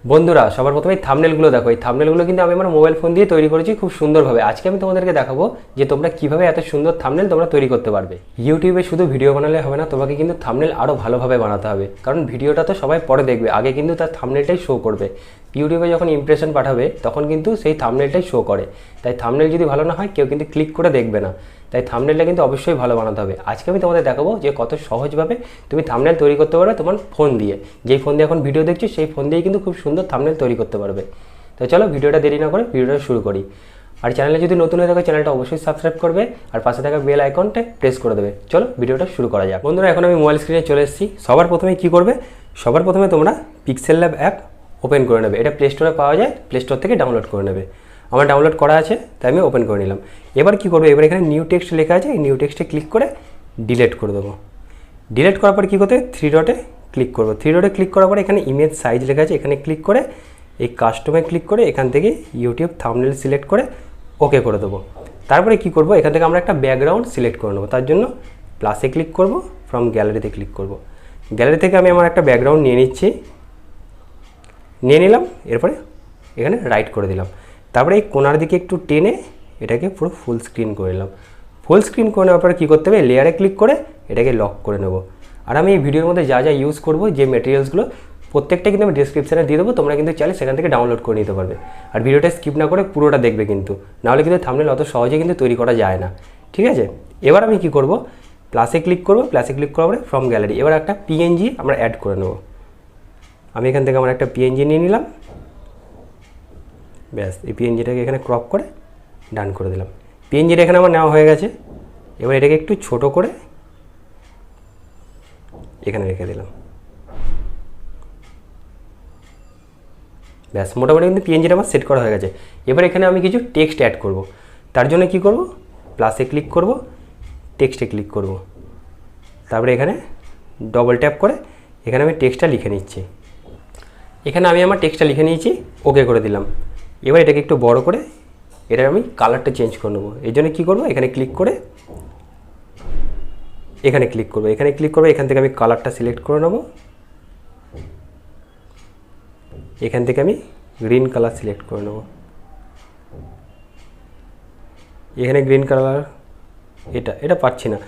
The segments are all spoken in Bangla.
বন্ধুরা সবার প্রথমে থাম্বনেলগুলো দেখো। এই থাম্বনেলগুলো কিন্তু আমি আমার মোবাইল ফোন দিয়ে তৈরি করেছি খুব সুন্দরভাবে। আজকে আমি তোমাদেরকে দেখাবো যে তোমরা কিভাবে এত সুন্দর থাম্বনেল তোমরা তৈরি করতে পারবে। ইউটিউবে শুধু ভিডিও বানালে হবে না, তোমাকে কিন্তু থাম্বনেল আরও ভালোভাবে বানাতে হবে, কারণ ভিডিওটা তো সবাই পরে দেখবে, আগে কিন্তু তার থাম্বনেলটাই শো করবে। ইউটিউবে যখন ইমপ্রেশন পাঠাবে তখন কিন্তু সেই থাম্বনেলটাই শো করে। তাই থাম্বনেল যদি ভালো না হয় কেউ কিন্তু ক্লিক করে দেখবে না। তাই থাম্বনেলটা কিন্তু অবশ্যই ভালো বানাতে হবে। আজকে আমি তোমাদের দেখাবো যে কত সহজভাবে তুমি থাম্বনেল তৈরি করতে পারবে তোমার ফোন দিয়ে। যেই ফোন দিয়ে এখন ভিডিও দেখছো সেই ফোন দিয়েই কিন্তু খুব সুন্দর থাম্বনেল তৈরি করতে পারবে। তো চলো ভিডিওটা দেরি না করে ভিডিওটা শুরু করি। আর চ্যানেলে যদি নতুন হয়ে থাকে চ্যানেলটা অবশ্যই সাবস্ক্রাইব করবে আর পাশে থাকা বেল আইকনটা প্রেস করে দেবে। চলো ভিডিওটা শুরু করা যাক। বন্ধুরা এখন আমি মোবাইল স্ক্রিনে চলে এসেছি। সবার প্রথমে কী করবে, সবার প্রথমে তোমরা পিক্সেল ল্যাব অ্যাপ ওপেন করে নেবে। এটা প্লে স্টোরে পাওয়া যায়, প্লে স্টোর থেকে ডাউনলোড করে নেবে। আমার ডাউনলোড করা আছে তাই আমি ওপেন করে নিলাম। এবার কী করবো, এবার এখানে নিউ টেক্সট লেখা আছে, এই নিউ টেক্সটে ক্লিক করে ডিলিট করে দেবো। ডিলিট করার পর কী করতে হবে, থ্রি ডটে ক্লিক করবো। থ্রি ডটে ক্লিক করার পরে এখানে ইমেজ সাইজ লেখা আছে, এখানে ক্লিক করে এই কাস্টমে ক্লিক করে এখান থেকে ইউটিউব থাম্বনেল সিলেক্ট করে ওকে করে দেবো। তারপরে কী করবো, এখান থেকে আমরা একটা ব্যাকগ্রাউন্ড সিলেক্ট করে নেবো। তার জন্য প্লাসে ক্লিক করব, ফ্রম গ্যালারিতে ক্লিক করব। গ্যালারি থেকে আমি আমার একটা ব্যাকগ্রাউন্ড নিয়ে নিচ্ছি, নিয়ে নিলাম। এরপরে এখানে রাইট করে দিলাম। তারপরে এই কোনার দিকে একটু টেনে এটাকে পুরো ফুল স্ক্রিন করে নিলাম। ফুল স্ক্রিন করে নেওয়ার পরে কী করতে হবে, লেয়ারে ক্লিক করে এটাকে লক করে নেব। আর আমি এই ভিডিওর মধ্যে যা যা ইউজ করব, যে মেটেরিয়ালসগুলো প্রত্যেকটা কিন্তু আমি ডিসক্রিপশানে দিয়ে দেবো, তোমরা কিন্তু চাইলে সেখান থেকে ডাউনলোড করে নিতে পারবে। আর ভিডিওটা স্কিপ না করে পুরোটা দেখবে কিন্তু, নাহলে কিন্তু থাম্বনেল অত সহজে কিন্তু তৈরি করা যায় না। ঠিক আছে, এবার আমি কী করব, প্লাসে ক্লিক করব। প্লাসে ক্লিক করার পরে ফ্রম গ্যালারি এবার একটা পিএনজি আমরা অ্যাড করে নেব। আমি এখান থেকে আমার একটা পিএনজি নিয়ে নিলাম। ব্যাস, এই পিএনজিটাকে এখানে ক্রপ করে ডান করে দিলাম। পিএনজিটা এখানে আমার নেওয়া হয়ে গেছে। এবার এটাকে একটু ছোট করে এখানে রেখে দিলাম। ব্যাস, মোটামুটি কিন্তু পিএনজিটা আমার সেট করা হয়ে গেছে। এবার এখানে আমি কিছু টেক্সট অ্যাড করব। তার জন্য কি করব, প্লাসে ক্লিক করব, টেক্সটে ক্লিক করব। তারপরে এখানে ডবল ট্যাপ করে এখানে আমি টেক্সটটা লিখে নিচ্ছি। এখানে আমি আমার টেক্সটটা লিখে নিয়েছি, ওকে করে দিলাম। এবার এটাকে একটু বড় করে এটার আমি কালারটা চেঞ্জ করে নেবো। এই জন্য কী করবো, এখানে ক্লিক করে এখানে ক্লিক করবো, এখানে ক্লিক করবো, এখান থেকে আমি কালারটা সিলেক্ট করে নেবো। এখান থেকে আমি গ্রিন কালার সিলেক্ট করে নেব। এখানে গ্রিন কালার এটা পাচ্ছি না,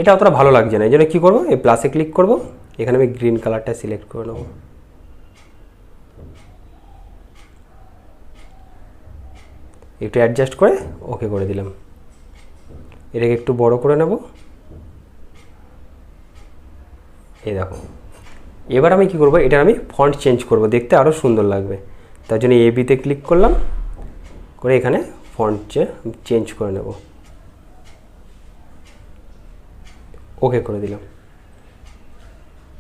এটা অতটা ভালো লাগছে না। এই জন্য কী করবো, এই প্লাসে ক্লিক করব, এখানে আমি গ্রিন কালারটা সিলেক্ট করে নেব। একটু অ্যাডজাস্ট করে ওকে করে দিলাম। এটাকে একটু বড় করে নেব। এই দেখো, এবার আমি কী করবো, এটা আমি ফন্ট চেঞ্জ করব, দেখতে আরও সুন্দর লাগবে। তার জন্য এবিতে ক্লিক করলাম, করে এখানে ফন্ট চেঞ্জ করে নেব। ওকে করে দিলাম,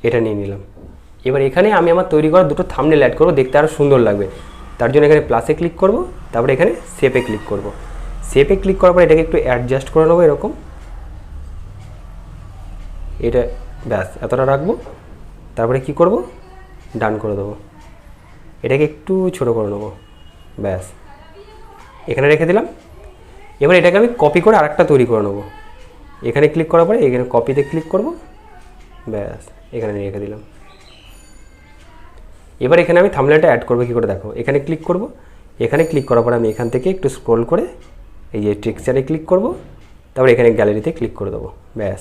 এটা নিয়ে নিলাম। এবার এখানে আমি আমার তৈরি করা দুটো থাম্বনেল অ্যাড করব, দেখতে আরও সুন্দর লাগবে। তার জন্য এখানে প্লাসে ক্লিক করব, তারপরে এখানে শেপে ক্লিক করব। শেপে ক্লিক করার পর এটাকে একটু অ্যাডজাস্ট করে নেবো এরকম। এটা ব্যাস এতটা রাখবো। তারপরে কি করব, ডান করে দেবো। এটাকে একটু ছোট করে নেবো। ব্যাস, এখানে রেখে দিলাম। এবার এটাকে আমি কপি করে আরেকটা তৈরি করে নেবো। এখানে ক্লিক করার পরে এখানে কপিতে ক্লিক করব। ব্যাস, এখানে রেখে দিলাম। এবার এখানে আমি থাম্বনেলটা অ্যাড করবো কী করে দেখো, এখানে ক্লিক করব। এখানে ক্লিক করার পরে আমি এখান থেকে একটু স্ক্রল করে এই যে টেক্সচারে ক্লিক করব, তারপরে এখানে গ্যালারিতে ক্লিক করে দেবো। ব্যাস,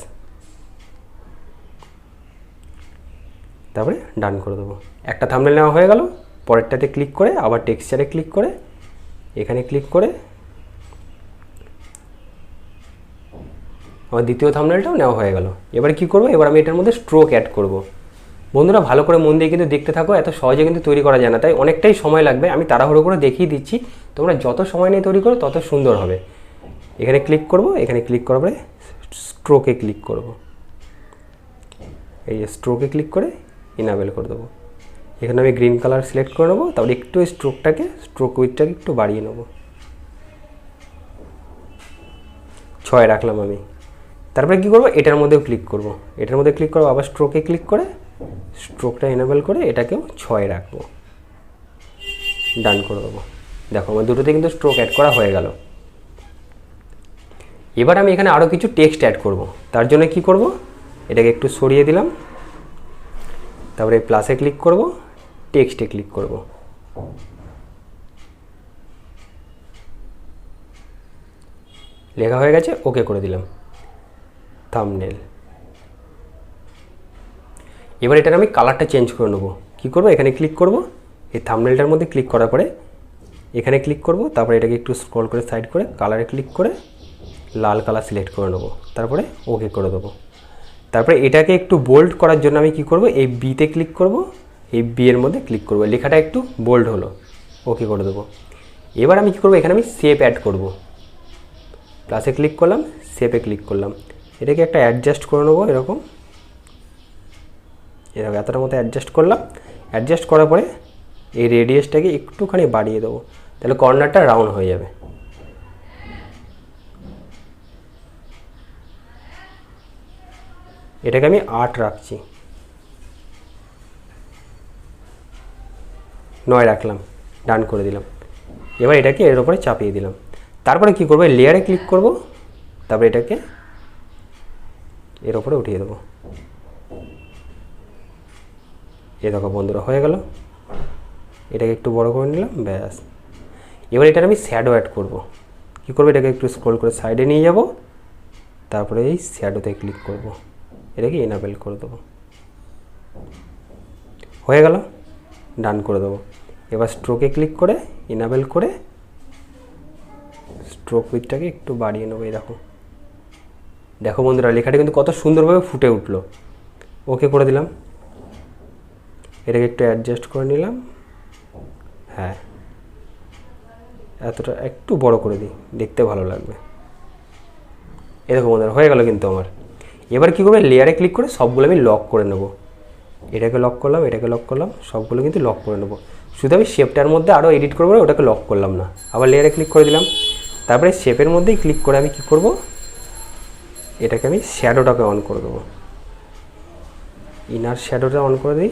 তারপরে ডান করে দেবো। একটা থাম্বনেল নেওয়া হয়ে গেল। পরেরটাতে ক্লিক করে আবার টেক্সচারে ক্লিক করে এখানে ক্লিক করে আমার দ্বিতীয় থাম্বনেলটাও নেওয়া হয়ে গেল। এবার কি করব, এবার আমি এটার মধ্যে স্ট্রোক অ্যাড করব। বন্ধুরা ভালো করে মন দিয়ে কিন্তু দেখতে থাকো, এত সহজে কিন্তু তৈরি করা যায় না, তাই অনেকটাই সময় লাগবে। আমি তাড়াহুড়ো করে দেখিয়ে দিচ্ছি, তোমরা যত সময় নিয়ে তৈরি করো তত সুন্দর হবে। এখানে ক্লিক করব, এখানে ক্লিক করার পরে স্ট্রোকে ক্লিক করব। এই স্ট্রোকে ক্লিক করে ইনাবেল করে দেবো। এখানে আমি গ্রিন কালার সিলেক্ট করে নেবো। তারপরে একটু স্ট্রোক উইথটাকে একটু বাড়িয়ে নেবো। 6 রাখলাম আমি। তারপরে কী করবো, এটার মধ্যেও ক্লিক করব। এটার মধ্যে ক্লিক করবো, আবার স্ট্রোকে ক্লিক করে স্ট্রোকটা ইনেবল করে এটাকেও 6 রাখবো। ডান করে দেবো। দেখো আমার দুটোতে কিন্তু স্ট্রোক অ্যাড করা হয়ে গেল। এবার আমি এখানে আরও কিছু টেক্সট অ্যাড করব। তার জন্য কি করব, এটাকে একটু সরিয়ে দিলাম। তারপরে প্লাসে ক্লিক করব, টেক্সটে ক্লিক করব। লেখা হয়ে গেছে, ওকে করে দিলাম। থাম্বনেল। এবার এটার আমি কালারটা চেঞ্জ করে নেবো। কী করবো, এখানে ক্লিক করব, এই থাম্বনেলটার মধ্যে ক্লিক করার পরে এখানে ক্লিক করব, তারপরে এটাকে একটু স্ক্রল করে সাইড করে কালারে ক্লিক করে লাল কালার সিলেক্ট করে নেবো, তারপরে ওকে করে দেবো। তারপরে এটাকে একটু বোল্ড করার জন্য আমি কি করব, এই বিতে ক্লিক করব, এই বি এর মধ্যে ক্লিক করব, লেখাটা একটু বোল্ড হলো, ওকে করে দেবো। এবার আমি কী করবো, এখানে আমি শেপ অ্যাড করব। প্লাসে ক্লিক করলাম, শেপে ক্লিক করলাম, এটাকে একটা অ্যাডজাস্ট করে নেবো, এরকম এতটার মতো অ্যাডজাস্ট করলাম। অ্যাডজাস্ট করার পরে এই রেডিয়াসটাকে একটুখানি বাড়িয়ে দেবো, তাহলে কর্নারটা রাউন্ড হয়ে যাবে। এটাকে আমি 8 রাখছি, 9 রাখলাম, ডান করে দিলাম। এবার এটাকে এর উপরে চাপিয়ে দিলাম। তারপরে কি করব, লেয়ারে ক্লিক করব, তারপরে এটাকে এর উপরে উঠিয়ে দেবো। এ দেখো বন্ধুরা, হয়ে গেল। এটাকে একটু বড় করে নিলাম, ব্যাস। এবার এটার আমি শ্যাডো অ্যাড করব। কী করবো, এটাকে একটু স্ক্রল করে সাইডে নিয়ে যাব, তারপরে এই শ্যাডোতে ক্লিক করব, এটাকে এনাবেল করে দেবো। হয়ে গেল, ডান করে দেবো। এবার স্ট্রোকে ক্লিক করে এনাবেল করে স্ট্রোক উইথটাকে একটু বাড়িয়ে নেবো। এই দেখো বন্ধুরা, লেখাটা কিন্তু কত সুন্দরভাবে ফুটে উঠলো। ওকে করে দিলাম। এটাকে একটু অ্যাডজাস্ট করে নিলাম, হ্যাঁ এতটা একটু বড় করে দিই, দেখতে ভালো লাগবে। এ দেখো বন্ধুরা, হয়ে গেল কিন্তু আমার। এবার কী করবে, লেয়ারে ক্লিক করে সবগুলো আমি লক করে নেব। এটাকে লক করলাম, এটাকে লক করলাম, সবগুলো কিন্তু লক করে নেব। শুধু আমি শেপটার মধ্যে আরও এডিট করবো, ওটাকে লক করলাম না। আবার লেয়ারে ক্লিক করে দিলাম, তারপরে শেপের মধ্যেই ক্লিক করে আমি কী করব, এটাকে আমি শ্যাডোটাকে অন করে দেবো। ইনার শ্যাডোটা অন করে দিই,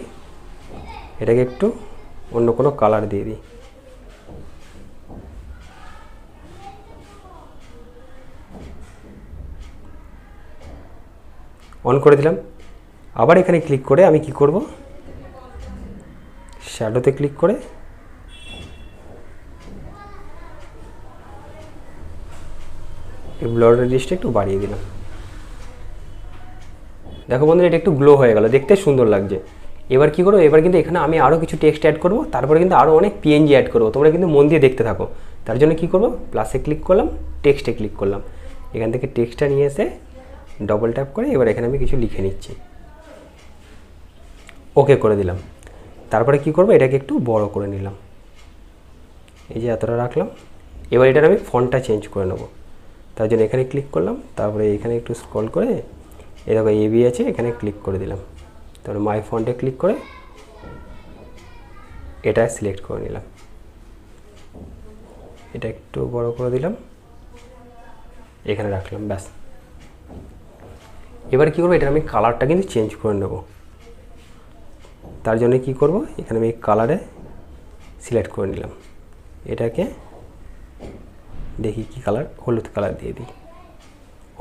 এটাকে একটু অন্য কোনো কালার দিয়ে দিই। অন করে দিলাম। আবার এখানে ক্লিক করে আমি কি করব, শ্যাডোতে ক্লিক করে এই ব্লার রেডিয়াসটা একটু বাড়িয়ে দিলাম। দেখো বন্ধুরা, এটা একটু গ্লো হয়ে গেল, দেখতে সুন্দর লাগছে। এবার কি করবো, এবার কিন্তু এখানে আমি আরও কিছু টেক্সট অ্যাড করব, তারপরে কিন্তু আরও অনেক পিএনজি অ্যাড করবো। তোমরা কিন্তু মন দিয়ে দেখতে থাকো। তার জন্য কি করব, প্লাসে ক্লিক করলাম, টেক্সটে ক্লিক করলাম, এখান থেকে টেক্সটটা নিয়ে এসে ডবল ট্যাপ করে এবার এখানে আমি কিছু লিখে নিচ্ছি, ওকে করে দিলাম। তারপরে কি করব, এটাকে একটু বড় করে নিলাম, এই যে এতটা রাখলাম। এবার এটার আমি ফন্টটা চেঞ্জ করে নেব। তার জন্য এখানে ক্লিক করলাম, তারপরে এখানে একটু স্ক্রল করে এরকম এবি আছে, এখানে ক্লিক করে দিলাম। তারপরে মাই ফন্টে ক্লিক করে এটা সিলেক্ট করে নিলাম, এটা একটু বড় করে দিলাম, এখানে রাখলাম, ব্যাস। এবার কী করবো, এটা আমি কালারটা কিন্তু চেঞ্জ করে নেব। তার জন্য কি করব, এখানে আমি কালারে সিলেক্ট করে নিলাম, এটাকে দেখি কি কালার, হলুদ কালার দিয়ে দিই,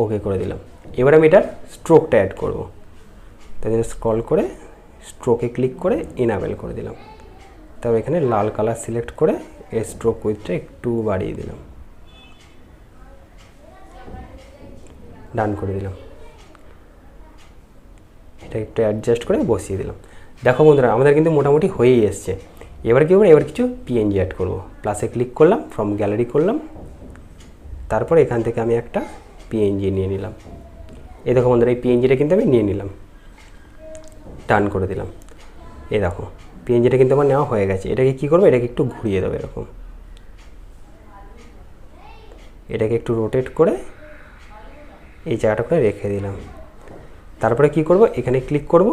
ওকে করে দিলাম। এবার আমি এটার স্ট্রোকটা অ্যাড করব। তাই জন্য স্ক্রল করে স্ট্রোকে ক্লিক করে এনাবেল করে দিলাম। তবে এখানে লাল কালার সিলেক্ট করে এই স্ট্রোক উইথটা একটু বাড়িয়ে দিলাম, ডান করে দিলাম। এটা একটু অ্যাডজাস্ট করে বসিয়ে দিলাম। দেখো বন্ধুরা, আমাদের কিন্তু মোটামুটি হয়েই এসছে। এবার কী করবো, এবার কিছু পিএনজি অ্যাড করব। প্লাসে ক্লিক করলাম, ফ্রম গ্যালারি করলাম, তারপর এখান থেকে আমি একটা পিএনজি নিয়ে নিলাম। এই দেখো বন্ধুরা, এই পিএনজিটা কিন্তু আমি নিয়ে নিলাম, ডান করে দিলাম। এই দেখো পিএনজিটা কিন্তু আমার নেওয়া হয়ে গেছে। এটাকে কী করবো, এটাকে একটু ঘুরিয়ে দেবো, এরকম এটাকে একটু রোটেট করে এই জায়গাটা করে রেখে দিলাম। তারপরে কি করব, এখানে ক্লিক করব,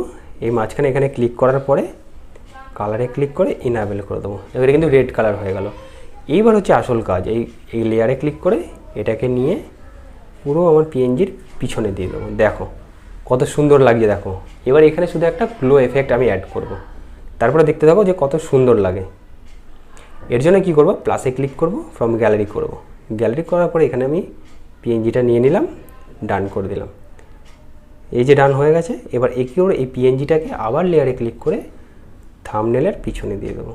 এই মাঝখানে এখানে ক্লিক করার পরে কালারে ক্লিক করে ইনাবেল করে দেবো। এবারে কিন্তু রেড কালার হয়ে গেল। এইবার হচ্ছে আসল কাজ, এই লেয়ারে ক্লিক করে এটাকে নিয়ে পুরো আমার পিএনজির পিছনে দিয়ে দেবো। দেখো কত সুন্দর লাগছে, দেখো। এবার এখানে শুধু একটা গ্লো এফেক্ট আমি অ্যাড করব। তারপরে দেখতে থাকো যে কত সুন্দর লাগে। এর জন্য কি করব, প্লাসে ক্লিক করব, ফ্রম গ্যালারি করব। গ্যালারি করার পরে এখানে আমি পিএনজিটা নিয়ে নিলাম, ডান করে দিলাম। এই যে ডান হয়ে গেছে। এবার এই পিএনজিটাকে আবার লেয়ারে ক্লিক করে থাম্বনেলের পিছনে দিয়ে দেবো।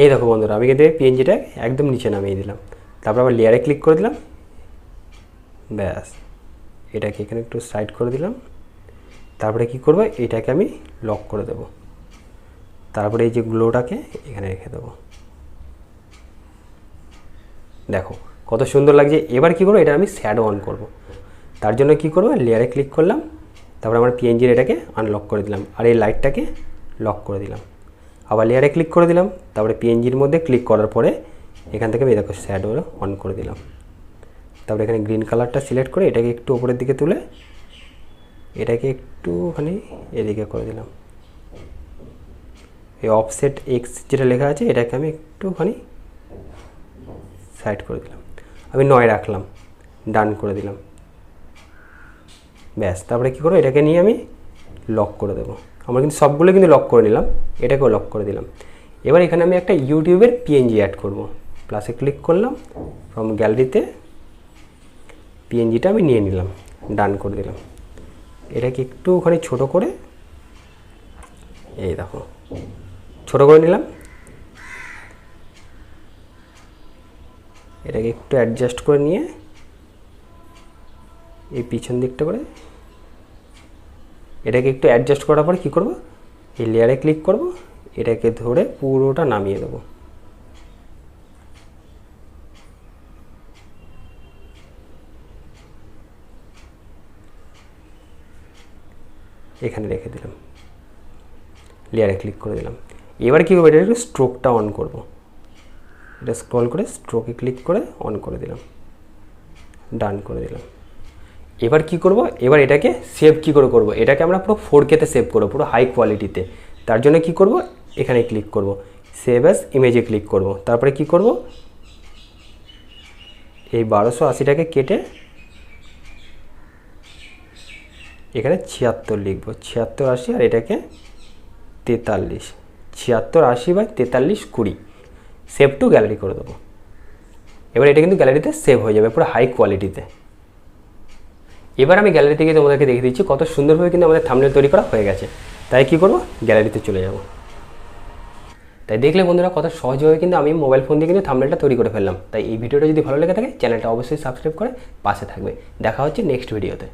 এই দেখো বন্ধুরা, আমি কিন্তু পিএনজিটা একদম নিচে নামিয়ে দিলাম। তারপর আবার লেয়ারে ক্লিক করে দিলাম। ব্যাস, এটাকে এখানে একটু সাইড করে দিলাম। তারপরে কি করব, এটাকে আমি লক করে দেব। তারপরে এই যে গ্লোটাকে এখানে রেখে দেবো। দেখো কত সুন্দর লাগছে। এবার কি করবো, এটা আমি শ্যাডো অন করব। তার জন্য কি করব, লেয়ারে ক্লিক করলাম। তারপরে আমার পিএনজির এটাকে আনলক করে দিলাম, আর এই লাইটটাকে লক করে দিলাম। আবার লেয়ারে ক্লিক করে দিলাম। তারপরে পিএনজির মধ্যে ক্লিক করার পরে এখান থেকে আমি দেখো শ্যাডো অন করে দিলাম। তারপরে এখানে গ্রিন কালারটা সিলেক্ট করে এটাকে একটু উপরের দিকে তুলে এটাকে একটুখানি এদিকে করে দিলাম। এই অফসেট এক্স যেটা লেখা আছে এটাকে আমি একটুখানি সাইড করে দিলাম। আমি 9 রাখলাম, ডান করে দিলাম। ব্যাস, তারপরে কী করবো, এটাকে নিয়ে আমি লক করে দেবো। আমরা কিন্তু সবগুলো কিন্তু লক করে নিলাম, এটাকেও লক করে দিলাম। এবার এখানে আমি একটা ইউটিউবের পিএনজি অ্যাড করব। প্লাসে ক্লিক করলাম, ফ্রম গ্যালারিতে পিএনজিটা আমি নিয়ে নিলাম, ডান করে দিলাম। এটাকে একটুখানি ছোট করে, এই দেখো ছোট করে নিলাম। এটাকে একটু অ্যাডজাস্ট করে নিয়ে এই পিছন দিকটা করে এটাকে একটু অ্যাডজাস্ট করার পর কী করব, এই লেয়ারে ক্লিক করব, এটাকে ধরে পুরোটা নামিয়ে দেবো। এখানে রেখে দিলাম, লেয়ারে ক্লিক করে দিলাম। এবার কী করবো, এটা একটু স্ট্রোকটা অন করব। এটা স্ক্রল করে স্ট্রোকে ক্লিক করে অন করে দিলাম, ডান করে দিলাম। এবার কি করব, এবার এটাকে সেভ কী করে করব, এটাকে আমরা পুরো 4K-তে সেভ করবো, পুরো হাই কোয়ালিটিতে। তার জন্য কি করব, এখানে ক্লিক করব, সেভ অ্যাজ ইমেজে ক্লিক করব। তারপরে কি করব, এই 1280টাকে কেটে এখানে 76 লিখব, 7680, আর এটাকে 43, 7680/4320, সেভ টু গ্যালারি করে দেবো। এবার এটা কিন্তু গ্যালারিতে সেভ হয়ে যাবে পুরো হাই কোয়ালিটিতে। এবার আমি গ্যালারি থেকে তোমাদেরকে দেখিয়ে দিচ্ছি কত সুন্দরভাবে কিন্তু আমাদের থাম্বনেল তৈরি করা হয়ে গেছে। তাই কি করব, গ্যালারিতে চলে যাব। তাই দেখলে বন্ধুরা কত সহজভাবে কিন্তু আমি মোবাইল ফোন দিয়ে কিন্তু থাম্বনেলটা তৈরি করে ফেললাম। তাই এই ভিডিওটা যদি ভালো লেগে থাকে চ্যানেলটা অবশ্যই সাবস্ক্রাইব করে পাশে থাকবে। দেখা হচ্ছে নেক্সট ভিডিওতে।